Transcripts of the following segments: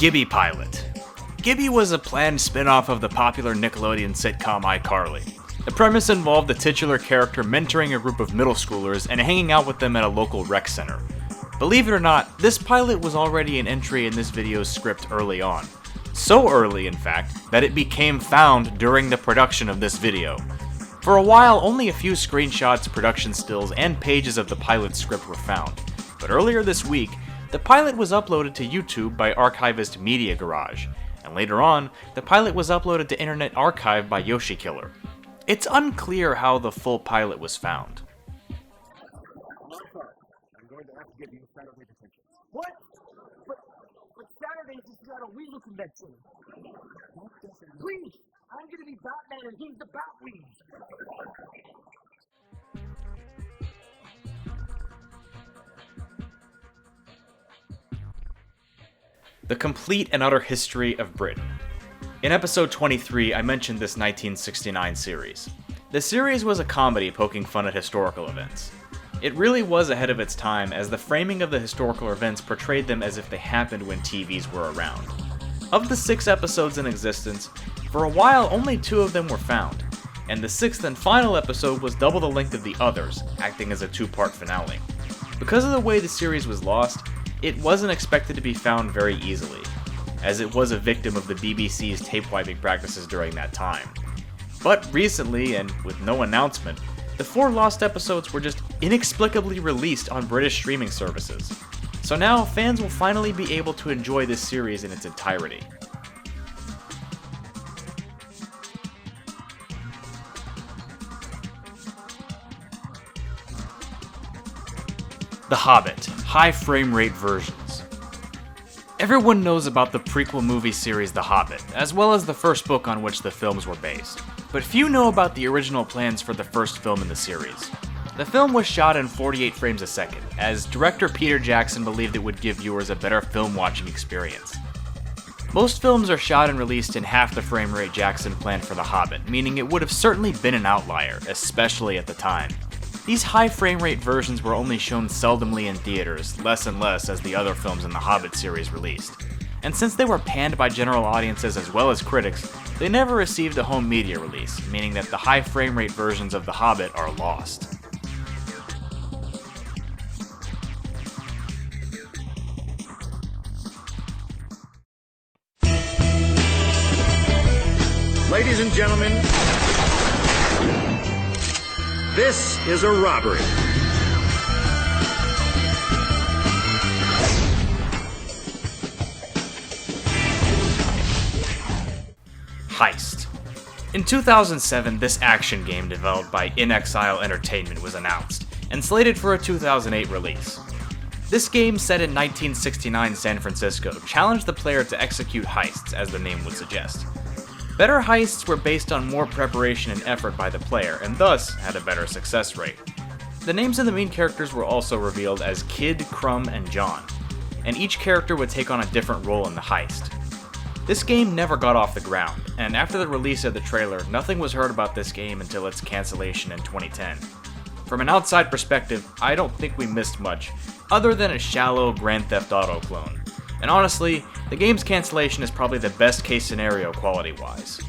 Gibby Pilot. Gibby was a planned spin-off of the popular Nickelodeon sitcom iCarly. The premise involved the titular character mentoring a group of middle schoolers and hanging out with them at a local rec center. Believe it or not, this pilot was already an entry in this video's script early on. So early, in fact, that it became found during the production of this video. For a while, only a few screenshots, production stills, and pages of the pilot script were found. But earlier this week, the pilot was uploaded to YouTube by archivist Media Garage, and later on, the pilot was uploaded to Internet Archive by Yoshi Killer. It's unclear how the full pilot was found. I'm going to have to give you Saturday detention. What? But Saturday is not a legal convention. Please, I'm going to be Batman and he's the Batwing. The complete and utter history of Britain. In episode 23, I mentioned this 1969 series. The series was a comedy poking fun at historical events. It really was ahead of its time, as the framing of the historical events portrayed them as if they happened when TVs were around. Of the 6 episodes in existence, for a while only 2 of them were found, and the 6th and final episode was double the length of the others, acting as a 2-part finale. Because of the way the series was lost, it wasn't expected to be found very easily, as it was a victim of the BBC's tape-wiping practices during that time. But recently, and with no announcement, the 4 lost episodes were just inexplicably released on British streaming services. So now, fans will finally be able to enjoy this series in its entirety. The Hobbit, high frame rate versions. Everyone knows about the prequel movie series The Hobbit, as well as the first book on which the films were based. But few know about the original plans for the first film in the series. The film was shot in 48 frames a second, as director Peter Jackson believed it would give viewers a better film watching experience. Most films are shot and released in half the frame rate Jackson planned for The Hobbit, meaning it would have certainly been an outlier, especially at the time. These high frame rate versions were only shown seldomly in theaters, less and less as the other films in the Hobbit series released. And since they were panned by general audiences as well as critics, they never received a home media release, meaning that the high frame rate versions of The Hobbit are lost. Ladies and gentlemen, this is a robbery. Heist. In 2007, this action game developed by In Exile Entertainment was announced, and slated for a 2008 release. This game, set in 1969 San Francisco, challenged the player to execute heists, as the name would suggest. Better heists were based on more preparation and effort by the player, and thus had a better success rate. The names of the main characters were also revealed as Kid, Crumb, and John, and each character would take on a different role in the heist. This game never got off the ground, and after the release of the trailer, nothing was heard about this game until its cancellation in 2010. From an outside perspective, I don't think we missed much, other than a shallow Grand Theft Auto clone. And honestly, the game's cancellation is probably the best case scenario quality-wise.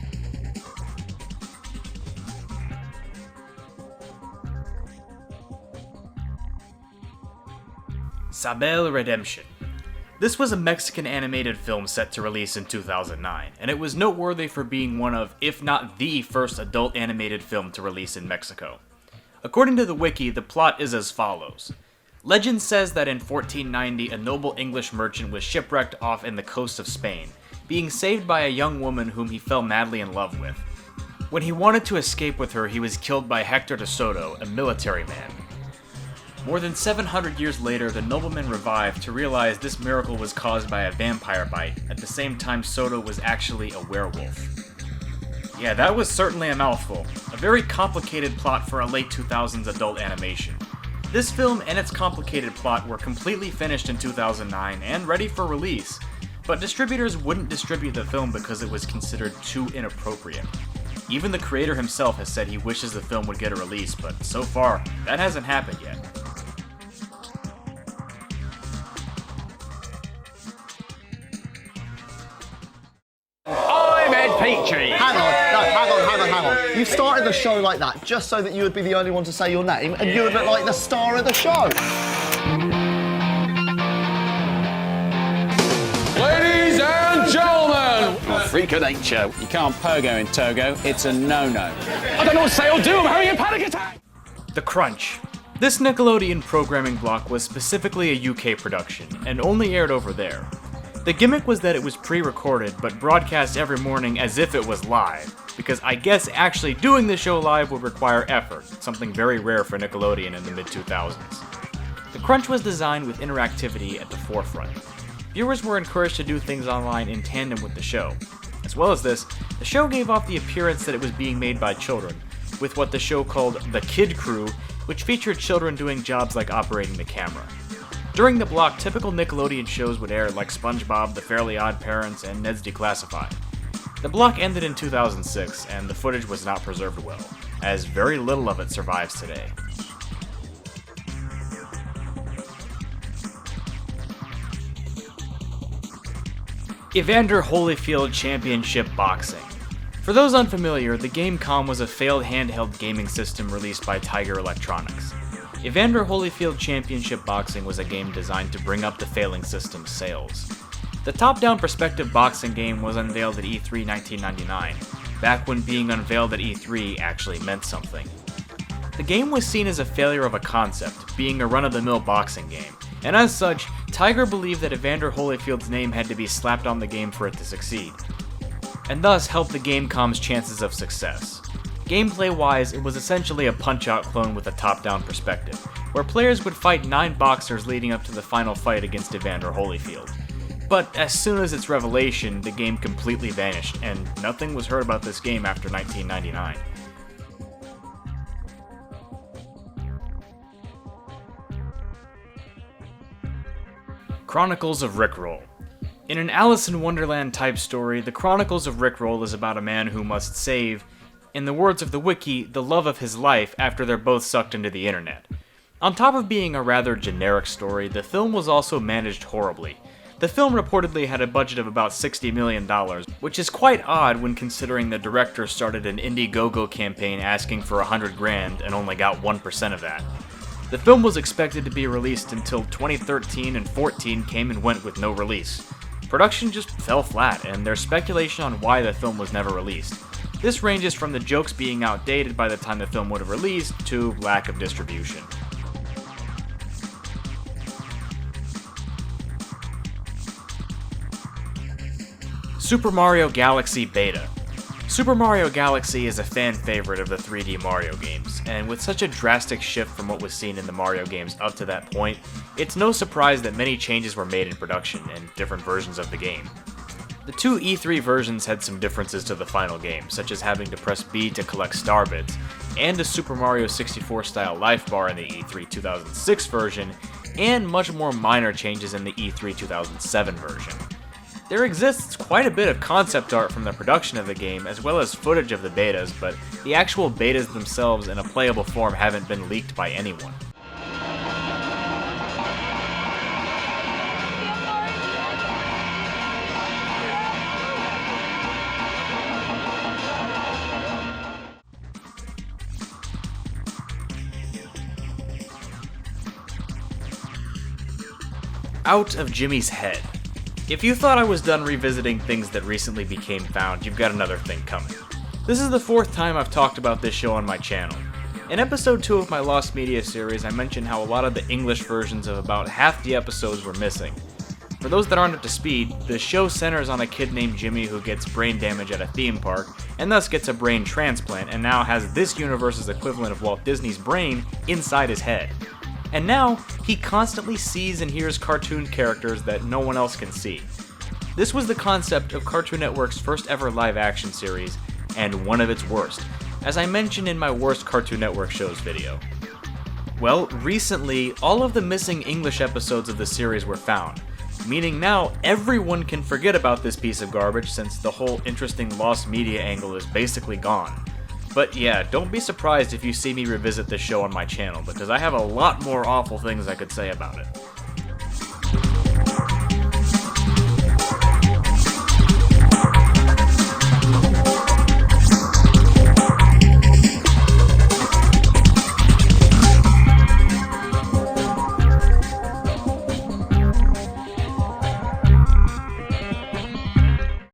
Sabel Redemption. This was a Mexican animated film set to release in 2009, and it was noteworthy for being one of, if not the first adult animated film to release in Mexico. According to the wiki, the plot is as follows. Legend says that in 1490, a noble English merchant was shipwrecked off in the coast of Spain, being saved by a young woman whom he fell madly in love with. When he wanted to escape with her, he was killed by Hector de Soto, a military man. More than 700 years later, the nobleman revived to realize this miracle was caused by a vampire bite, at the same time Soto was actually a werewolf. Yeah, that was certainly a mouthful. A very complicated plot for a late 2000s adult animation. This film and its complicated plot were completely finished in 2009 and ready for release, but distributors wouldn't distribute the film because it was considered too inappropriate. Even the creator himself has said he wishes the film would get a release, but so far, that hasn't happened yet. victory. Hang on. You started the show like that just so that you would be the only one to say your name and you would look like the star of the show. Ladies and gentlemen! Freak of nature. You can't pogo in Togo. It's a no-no. I don't know what to say or do. I'm having a panic attack. The Crunch. This Nickelodeon programming block was specifically a UK production, and only aired over there. The gimmick was that it was pre-recorded, but broadcast every morning as if it was live, because I guess actually doing the show live would require effort, something very rare for Nickelodeon in the mid-2000s. The Crunch was designed with interactivity at the forefront. Viewers were encouraged to do things online in tandem with the show. As well as this, the show gave off the appearance that it was being made by children, with what the show called the Kid Crew, which featured children doing jobs like operating the camera. During the block, typical Nickelodeon shows would air like SpongeBob, The Fairly Odd Parents, and Ned's Declassified. The block ended in 2006, and the footage was not preserved well, as very little of it survives today. Evander Holyfield Championship Boxing. For those unfamiliar, the Game.com was a failed handheld gaming system released by Tiger Electronics. Evander Holyfield Championship Boxing was a game designed to bring up the failing system's sales. The top-down perspective boxing game was unveiled at E3 1999, back when being unveiled at E3 actually meant something. The game was seen as a failure of a concept, being a run-of-the-mill boxing game, and as such, Tiger believed that Evander Holyfield's name had to be slapped on the game for it to succeed, and thus helped the Game.com's chances of success. Gameplay-wise, it was essentially a Punch-Out clone with a top-down perspective, where players would fight 9 boxers leading up to the final fight against Evander Holyfield. But as soon as its revelation, the game completely vanished, and nothing was heard about this game after 1999. Chronicles of Rickroll. In an Alice in Wonderland type story, The Chronicles of Rickroll is about a man who must save, in the words of the wiki, the love of his life after they're both sucked into the internet. On top of being a rather generic story, the film was also managed horribly. The film reportedly had a budget of about $60 million, which is quite odd when considering the director started an Indiegogo campaign asking for $100,000 and only got 1% of that. The film was expected to be released until 2013 and 14 came and went with no release. Production just fell flat, and there's speculation on why the film was never released. This ranges from the jokes being outdated by the time the film would have released to lack of distribution. Super Mario Galaxy Beta. Super Mario Galaxy is a fan favorite of the 3D Mario games, and with such a drastic shift from what was seen in the Mario games up to that point, it's no surprise that many changes were made in production and different versions of the game. The two E3 versions had some differences to the final game, such as having to press B to collect star bits, and a Super Mario 64 style life bar in the E3 2006 version, and much more minor changes in the E3 2007 version. There exists quite a bit of concept art from the production of the game, as well as footage of the betas, but the actual betas themselves in a playable form haven't been leaked by anyone. Out of Jimmy's Head. If you thought I was done revisiting things that recently became found, you've got another thing coming. This is the 4th time I've talked about this show on my channel. In episode 2 of my Lost Media series, I mentioned how a lot of the English versions of about half the episodes were missing. For those that aren't up to speed, the show centers on a kid named Jimmy who gets brain damage at a theme park, and thus gets a brain transplant, and now has this universe's equivalent of Walt Disney's brain inside his head. And now, he constantly sees and hears cartoon characters that no one else can see. This was the concept of Cartoon Network's first ever live action series, and one of its worst, as I mentioned in my worst Cartoon Network shows video. Well, recently, all of the missing English episodes of the series were found, meaning now everyone can forget about this piece of garbage since the whole interesting Lost Media angle is basically gone. But yeah, don't be surprised if you see me revisit this show on my channel, because I have a lot more awful things I could say about it.